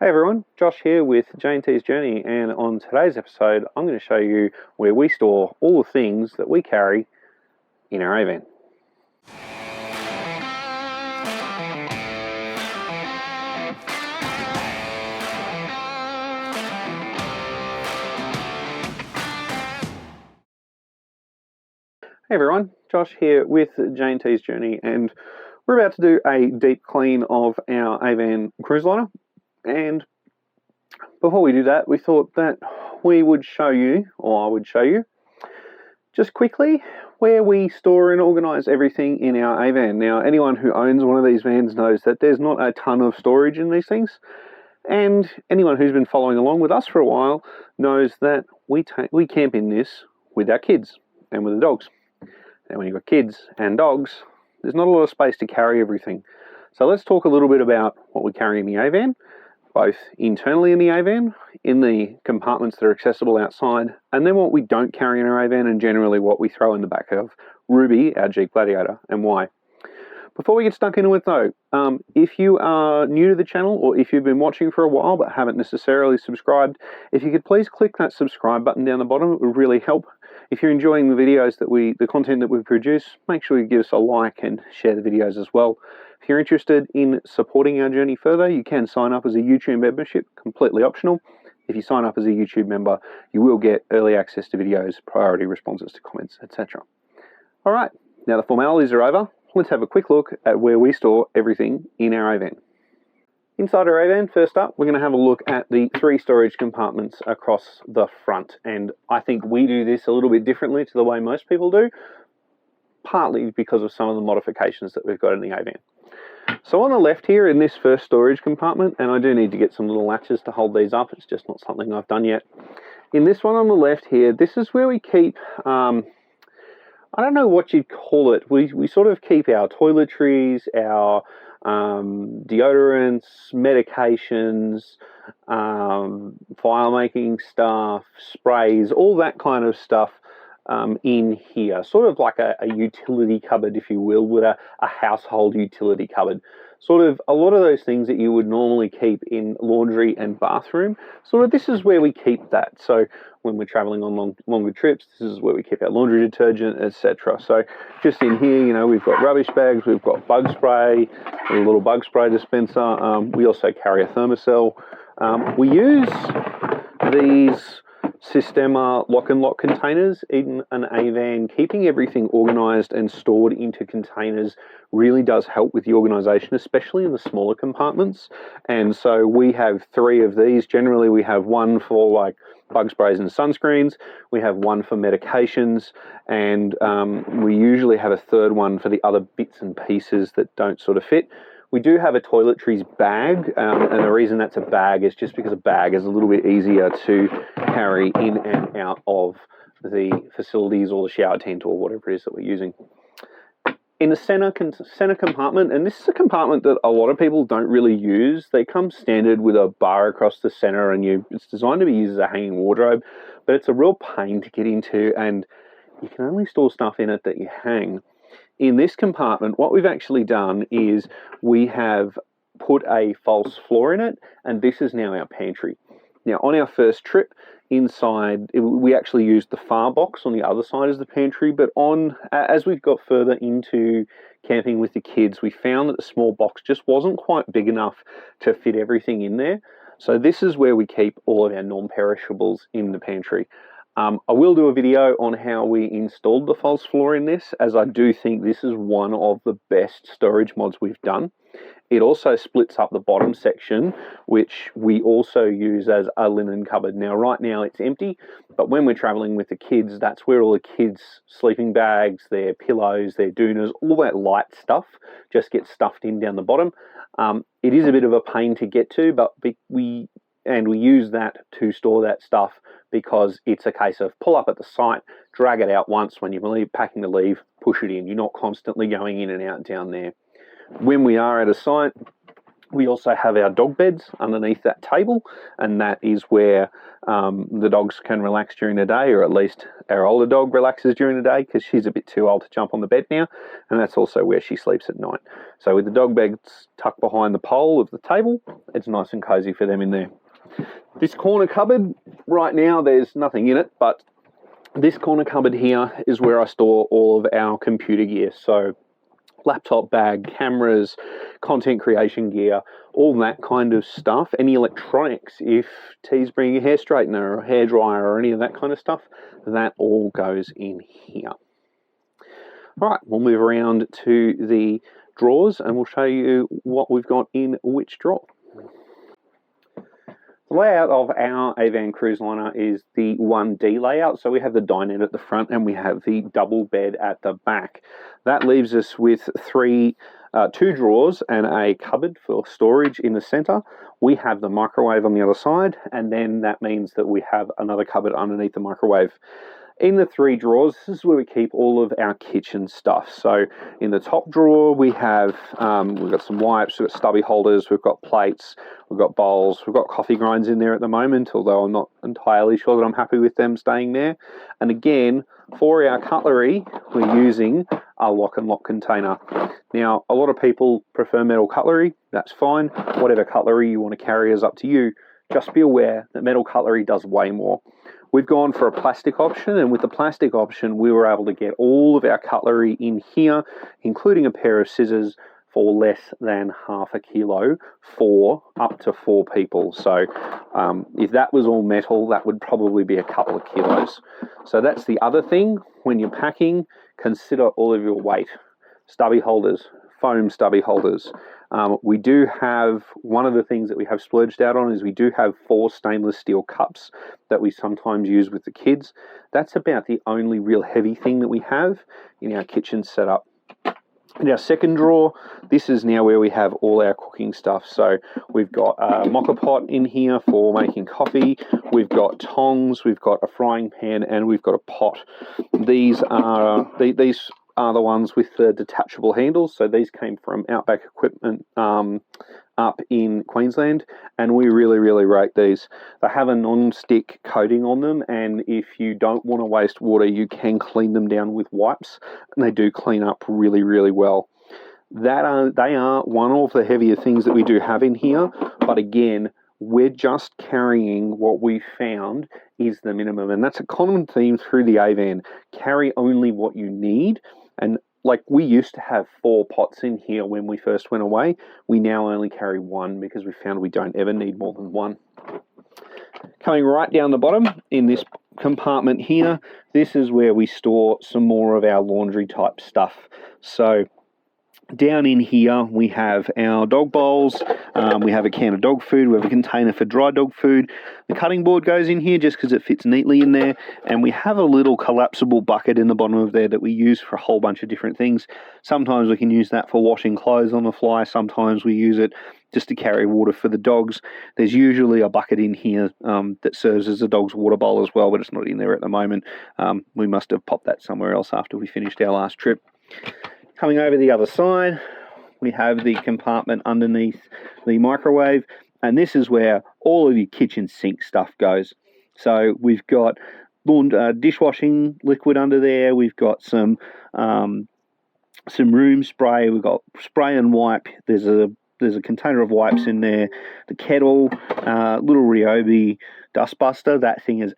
Hey everyone, Josh here with J&T's Journey, and on today's episode I'm going to show you where we store all the things that we carry in our AVan. Hey everyone, Josh here with J&T's Journey, and we're about to do a deep clean of our AVan Cruiseliner. And before we do that, we thought that we would show you, or I would show you, just quickly where we store and organise everything in our AVan. Now, anyone who owns one of these vans knows that there's not a ton of storage in these things, and anyone who's been following along with us for a while knows that we camp in this with our kids and with the dogs. And when you've got kids and dogs, there's not a lot of space to carry everything. So let's talk a little bit about what we carry in the AVan, both internally in the AVan, in the compartments that are accessible outside, and then what we don't carry in our AVan, and generally what we throw in the back of Ruby, our Jeep Gladiator, and why. Before we get stuck into it though, if you are new to the channel, or if you've been watching for a while but haven't necessarily subscribed, if you could please click that subscribe button down the bottom, it would really help. If you're enjoying the videos the content that we produce, make sure you give us a like and share the videos as well. If you're interested in supporting our journey further, you can sign up as a YouTube membership, completely optional. If you sign up as a YouTube member, you will get early access to videos, priority responses to comments, etc. All right, now the formalities are over. Let's have a quick look at where we store everything in our AVan. Inside our AVan, first up, we're going to have a look at the 3 storage compartments across the front. And I think we do this a little bit differently to the way most people do, partly because of some of the modifications that we've got in the AVan. So on the left here in this first storage compartment, and I do need to get some little latches to hold these up, it's just not something I've done yet. In this one on the left here, this is where we keep, I don't know what you'd call it, we sort of keep our toiletries, our deodorants, medications, file making stuff, sprays, all that kind of stuff in here. Sort of like a utility cupboard, if you will, with a household utility cupboard. Sort of a lot of those things that you would normally keep in laundry and bathroom. Sort of this is where we keep that. So when we're traveling on longer trips, this is where we keep our laundry detergent, etc. So just in here, you know, we've got rubbish bags, we've got bug spray, a little bug spray dispenser. We also carry a thermocell. We use these Systema lock and lock containers in an AVan. Keeping everything organised and stored into containers really does help with the organisation, especially in the smaller compartments. And so we have 3 of these. Generally we have one for like bug sprays and sunscreens, we have one for medications, and we usually have a third one for the other bits and pieces that don't sort of fit. We do have a toiletries bag, and the reason that's a bag is just because a bag is a little bit easier to carry in and out of the facilities or the shower tent or whatever it is that we're using. In the center compartment, and this is a compartment that a lot of people don't really use, they come standard with a bar across the center, and it's designed to be used as a hanging wardrobe, but it's a real pain to get into, and you can only store stuff in it that you hang. In this compartment, what we've actually done is we have put a false floor in it, and this is now our pantry. Now, on our first trip inside, we actually used the far box on the other side as the pantry, but as we've got further into camping with the kids, we found that the small box just wasn't quite big enough to fit everything in there. So this is where we keep all of our non-perishables in the pantry. I will do a video on how we installed the false floor in this, as I do think this is one of the best storage mods we've done. It also splits up the bottom section, which we also use as a linen cupboard. Now, right now it's empty, but when we're traveling with the kids, that's where all the kids' sleeping bags, their pillows, their doonas, all that light stuff just gets stuffed in down the bottom. It is a bit of a pain to get to, but we use that to store that stuff, because it's a case of pull up at the site, drag it out once when you're packing to leave, push it in. You're not constantly going in and out down there. When we are at a site, we also have our dog beds underneath that table, and that is where the dogs can relax during the day, or at least our older dog relaxes during the day because she's a bit too old to jump on the bed now, and that's also where she sleeps at night. So with the dog beds tucked behind the pole of the table, it's nice and cozy for them in there. This corner cupboard, right now there's nothing in it, but this corner cupboard here is where I store all of our computer gear. So laptop bag, cameras, content creation gear, all that kind of stuff. Any electronics, if T's bringing a hair straightener or a hairdryer or any of that kind of stuff, that all goes in here. All right, we'll move around to the drawers and we'll show you what we've got in which drawer. The layout of our AVan Cruiseliner is the 1D layout. So we have the dinette at the front and we have the double bed at the back. That leaves us with two drawers and a cupboard for storage in the center. We have the microwave on the other side, and then that means that we have another cupboard underneath the microwave. In the three drawers, this is where we keep all of our kitchen stuff. So in the top drawer, we've got some wipes, we've got stubby holders, we've got plates, we've got bowls, we've got coffee grinds in there at the moment, although I'm not entirely sure that I'm happy with them staying there. And again, for our cutlery, we're using a lock and lock container. Now, a lot of people prefer metal cutlery. That's fine. Whatever cutlery you want to carry is up to you. Just be aware that metal cutlery does way more. We've gone for a plastic option, and with the plastic option, we were able to get all of our cutlery in here, including a pair of scissors, for less than half a kilo for up to 4 people. So if that was all metal, that would probably be a couple of kilos. So that's the other thing. When you're packing, consider all of your weight. Stubby holders, foam stubby holders. We do have, one of the things that we have splurged out on is we do have 4 stainless steel cups that we sometimes use with the kids. That's about the only real heavy thing that we have in our kitchen setup. In our second drawer, this is now where we have all our cooking stuff. So we've got a mocha pot in here for making coffee. We've got tongs, we've got a frying pan, and we've got a pot. These are the ones with the detachable handles. So these came from Outback Equipment up in Queensland, and we really, really rate these. They have a non-stick coating on them, and if you don't want to waste water, you can clean them down with wipes, and they do clean up really, really well. They are one of the heavier things that we do have in here, but again, we're just carrying what we found is the minimum, and that's a common theme through the AVan. Carry only what you need. And like, we used to have 4 pots in here when we first went away. We now only carry 1 because we found we don't ever need more than 1. Coming right down the bottom in this compartment here, this is where we store some more of our laundry type stuff. So down in here, we have our dog bowls, we have a can of dog food, we have a container for dry dog food. The cutting board goes in here just because it fits neatly in there, and we have a little collapsible bucket in the bottom of there that we use for a whole bunch of different things. Sometimes we can use that for washing clothes on the fly, sometimes we use it just to carry water for the dogs. There's usually a bucket in here that serves as a dog's water bowl as well, but it's not in there at the moment. We must have popped that somewhere else after we finished our last trip. Coming over the other side, we have the compartment underneath the microwave, and this is where all of your kitchen sink stuff goes. So we've got dishwashing liquid under there, we've got some room spray, we've got spray and wipe, there's a container of wipes in there, the kettle, little Ryobi dustbuster. That thing has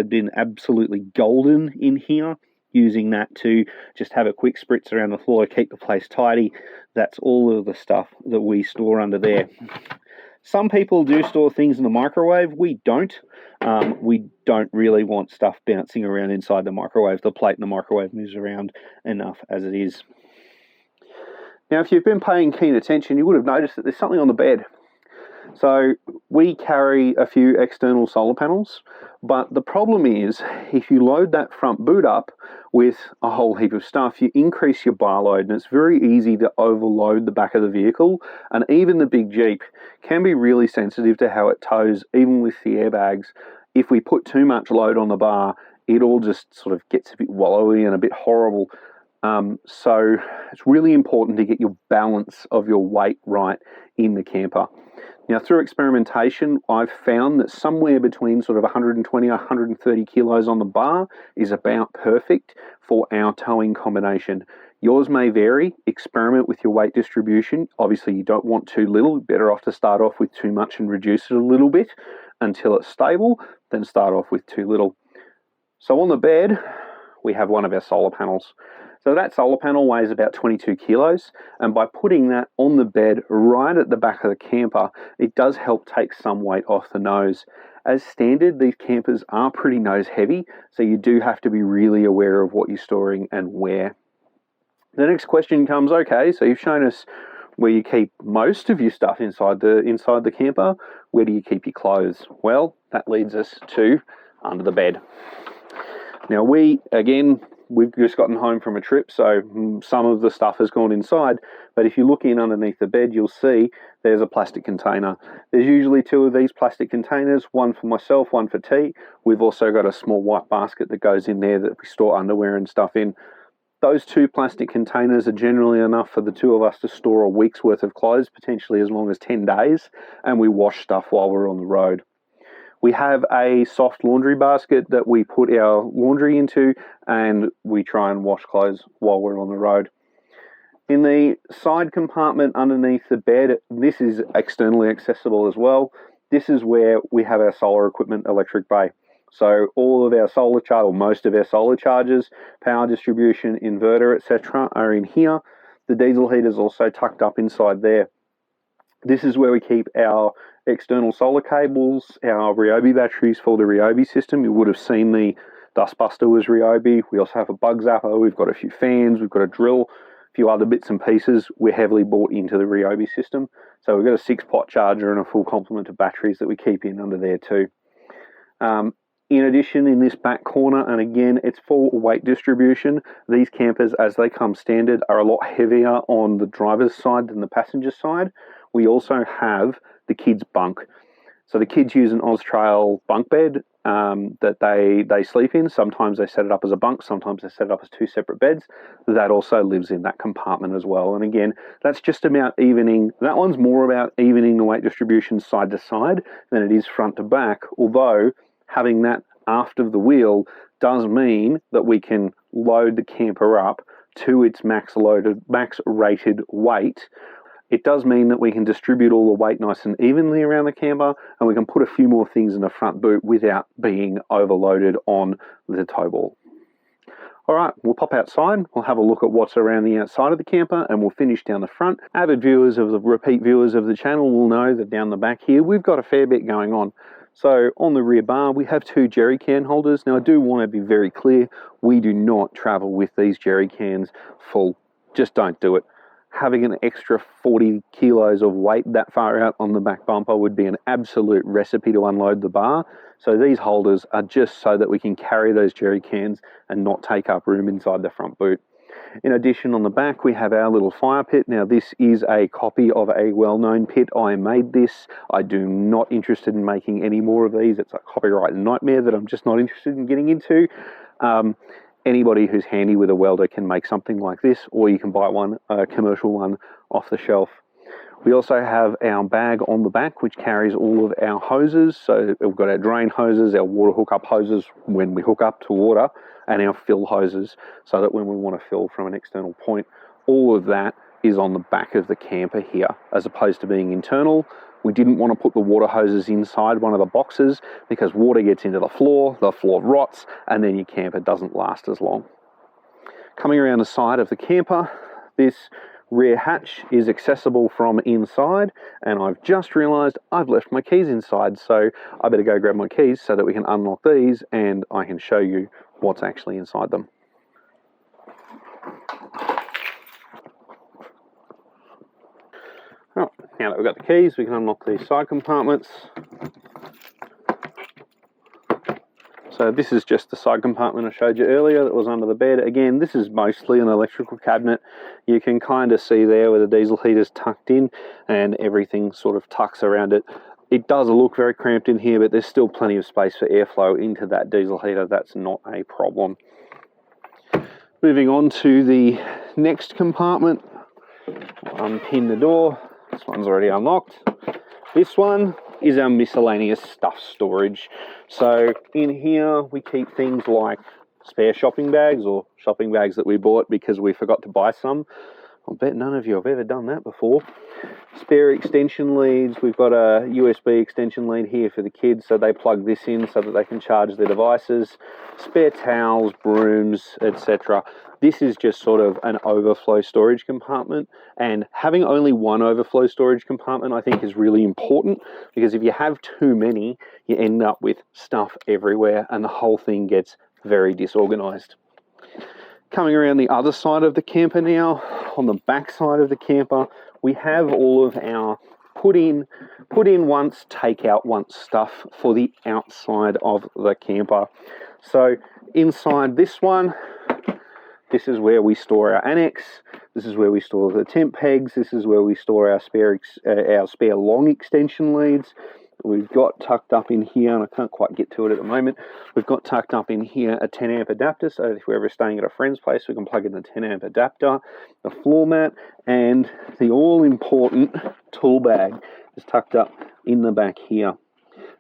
been absolutely golden in here. Using that to just have a quick spritz around the floor to keep the place tidy. That's all of the stuff that we store under there. Some people do store things in the microwave. We don't. We don't really want stuff bouncing around inside the microwave. The plate in the microwave moves around enough as it is. Now, if you've been paying keen attention, you would have noticed that there's something on the bed. So we carry a few external solar panels, but the problem is if you load that front boot up with a whole heap of stuff, you increase your bar load, and it's very easy to overload the back of the vehicle, and even the big Jeep can be really sensitive to how it tows, even with the airbags. If we put too much load on the bar, it all just sort of gets a bit wallowy and a bit horrible. So it's really important to get your balance of your weight right in the camper. Now, through experimentation, I've found that somewhere between sort of 120 or 130 kilos on the bar is about perfect for our towing combination. Yours may vary. Experiment with your weight distribution. Obviously, you don't want too little. Better off to start off with too much and reduce it a little bit until it's stable, then start off with too little. So on the bed, we have one of our solar panels. So that solar panel weighs about 22 kilos, and by putting that on the bed right at the back of the camper, it does help take some weight off the nose. As standard, these campers are pretty nose heavy, so you do have to be really aware of what you're storing and where. The next question comes, okay, so you've shown us where you keep most of your stuff inside the camper. Where do you keep your clothes? Well, that leads us to under the bed. Now we've just gotten home from a trip, so some of the stuff has gone inside, but if you look in underneath the bed, you'll see there's a plastic container. There's usually two of these plastic containers, one for myself, one for T. We've also got a small white basket that goes in there that we store underwear and stuff in. Those two plastic containers are generally enough for the two of us to store a week's worth of clothes, potentially as long as 10 days, and we wash stuff while we're on the road. We have a soft laundry basket that we put our laundry into, and we try and wash clothes while we're on the road. In the side compartment underneath the bed, this is externally accessible as well. This is where we have our solar equipment electric bay. So all of our solar charge, or most of our solar chargers, power distribution, inverter, etc. are in here. The diesel heater is also tucked up inside there. This is where we keep our external solar cables, our Ryobi batteries for the Ryobi system. You would have seen the dustbuster was Ryobi. We also have a bug zapper. We've got a few fans. We've got a drill, a few other bits and pieces. We're heavily bought into the Ryobi system. So we've got a 6-pot charger and a full complement of batteries that we keep in under there too. In addition, in this back corner, and again, it's for weight distribution, these campers, as they come standard, are a lot heavier on the driver's side than the passenger side. We also have the kids' bunk. So the kids use an Austrail bunk bed that they sleep in. Sometimes they set it up as a bunk, sometimes they set it up as 2 separate beds. That also lives in that compartment as well. And again, that's just about evening. That one's more about evening the weight distribution side to side than it is front to back, although having that aft of the wheel does mean that we can load the camper up to its max rated weight. It does mean that we can distribute all the weight nice and evenly around the camper, and we can put a few more things in the front boot without being overloaded on the tow ball. All right, we'll pop outside, we'll have a look at what's around the outside of the camper, and we'll finish down the front. Avid viewers of the repeat viewers of the channel will know that down the back here, we've got a fair bit going on. So on the rear bar, we have 2 jerry can holders. Now I do want to be very clear, we do not travel with these jerry cans full. Just don't do it. Having an extra 40 kilos of weight that far out on the back bumper would be an absolute recipe to unload the bar. So these holders are just so that we can carry those jerry cans and not take up room inside the front boot. In addition, on the back, we have our little fire pit. Now, this is a copy of a well-known pit. I made this. I do not interested in making any more of these. It's a copyright nightmare that I'm just not interested in getting into. Anybody who's handy with a welder can make something like this, or you can buy one, a commercial one, off the shelf. We also have our bag on the back, which carries all of our hoses. So we've got our drain hoses, our water hookup hoses when we hook up to water, and our fill hoses, so that when we want to fill from an external point, all of that is on the back of the camper here, as opposed to being internal. We didn't want to put the water hoses inside one of the boxes because water gets into the floor rots, and then your camper doesn't last as long. Coming around the side of the camper, this rear hatch is accessible from inside, and I've just realized I've left my keys inside, so I better go grab my keys so that we can unlock these and I can show you what's actually inside them. Right, now that we've got the keys, we can unlock these side compartments. So this is just the side compartment I showed you earlier that was under the bed. Again, this is mostly an electrical cabinet. You can kind of see there where the diesel heater's tucked in and everything sort of tucks around it. It does look very cramped in here, but there's still plenty of space for airflow into that diesel heater. That's not a problem. Moving on to the next compartment. Unpin the door. This one's already unlocked. This one is our miscellaneous stuff storage. So in here we keep things like spare shopping bags, or shopping bags that we bought because we forgot to buy some. I bet none of you have ever done that before. Spare extension leads. We've got a USB extension lead here for the kids, so they plug this in so that they can charge their devices. Spare towels, brooms, etc. This is just sort of an overflow storage compartment, and having only one overflow storage compartment I think is really important, because if you have too many, you end up with stuff everywhere and the whole thing gets very disorganized. Coming around the other side of the camper now, on the back side of the camper, we have all of our put in once, take out once stuff for the outside of the camper. So inside this one, this is where we store our Annex. This is where we store the tent pegs. This is where we store our spare long extension leads. We've got tucked up in here, and I can't quite get to it at the moment, we've got tucked up in here a 10 amp adapter, so if we're ever staying at a friend's place we can plug in the 10 amp adapter, the floor mat, and the all-important tool bag is tucked up in the back here.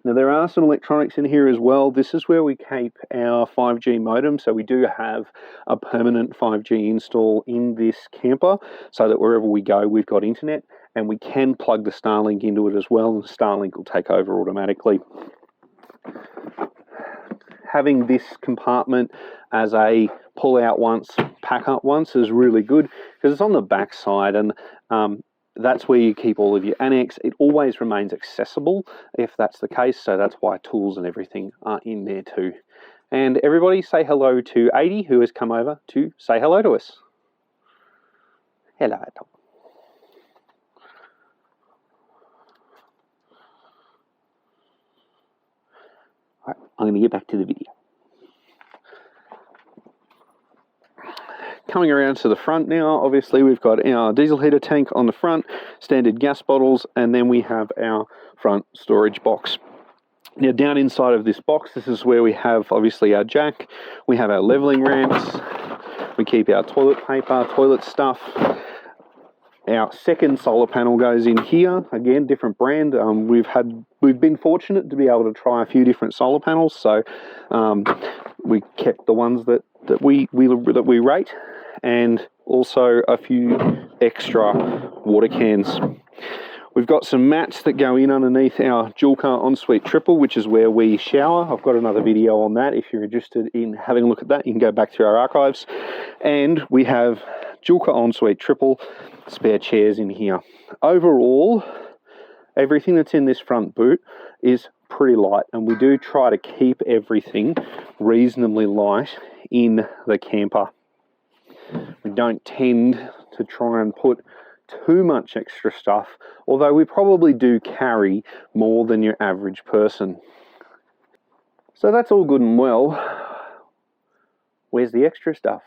Now there are some electronics in here as well. This is where we keep our 5G modem, so we do have a permanent 5G install in this camper so that wherever we go we've got internet, and we can plug the Starlink into it as well, and the Starlink will take over automatically. Having this compartment as a pull out once, pack up once is really good because it's on the back side, and that's where you keep all of your Annex. It always remains accessible if that's the case, so that's why tools and everything are in there too. And everybody say hello to 80, who has come over to say hello to us. Hello, Tom. All right, I'm going to get back to the video. Coming around to the front now, obviously we've got our diesel heater tank on the front, standard gas bottles, and then we have our front storage box. Now down inside of this box, this is where we have obviously our jack, we have our leveling ramps, we keep our toilet paper, toilet stuff. Our second solar panel goes in here, again different brand. We've been fortunate to be able to try a few different solar panels, so we kept the ones that we rate, and also a few extra water cans. We've got some mats that go in underneath our dual car ensuite triple, which is where we shower. I've got another video on that. If you're interested in having a look at that, you can go back through our archives. And we have dual car ensuite triple spare chairs in here. Overall, everything that's in this front boot is pretty light, and we do try to keep everything reasonably light in the camper. We don't tend to try and put too much extra stuff, although we probably do carry more than your average person. So that's all good and well. Where's the extra stuff?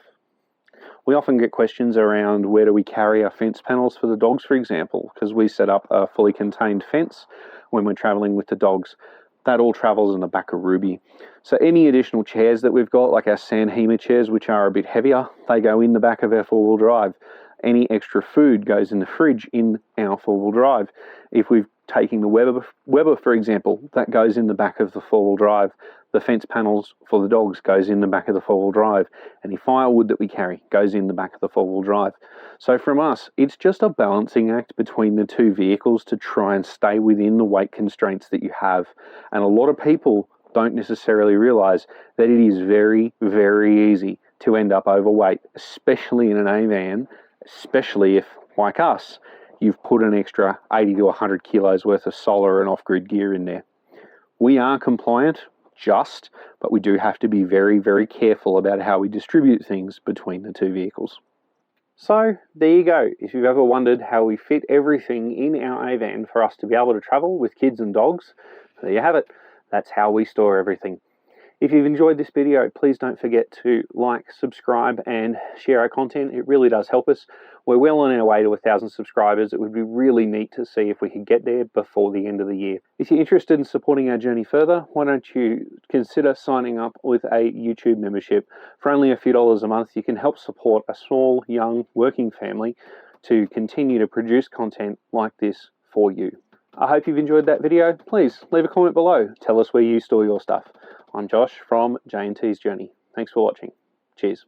We often get questions around where do we carry our fence panels for the dogs, for example, because we set up a fully contained fence when we're traveling with the dogs. That all travels in the back of Ruby. So any additional chairs that we've got, like our Sandhema chairs, which are a bit heavier, they go in the back of our four-wheel drive. Any extra food goes in the fridge in our four-wheel drive. If we're taking the Weber, for example, that goes in the back of the four-wheel drive. The fence panels for the dogs goes in the back of the four-wheel drive. Any firewood that we carry goes in the back of the four-wheel drive. So from us, it's just a balancing act between the two vehicles to try and stay within the weight constraints that you have. And a lot of people don't necessarily realize that it is very, very easy to end up overweight, especially in an AVan, especially if, like us, you've put an extra 80 to 100 kilos worth of solar and off-grid gear in there. We are compliant, but we do have to be very, very careful about how we distribute things between the two vehicles. So there you go. If you've ever wondered how we fit everything in our AVan for us to be able to travel with kids and dogs, there you have it. That's how we store everything. If you've enjoyed this video, please don't forget to like, subscribe, and share our content. It really does help us. We're well on our way to 1,000 subscribers. It would be really neat to see if we could get there before the end of the year. If you're interested in supporting our journey further, why don't you consider signing up with a YouTube membership? For only a few dollars a month, you can help support a small, young, working family to continue to produce content like this for you. I hope you've enjoyed that video. Please leave a comment below. Tell us where you store your stuff. I'm Josh from J&T's Journey. Thanks for watching. Cheers.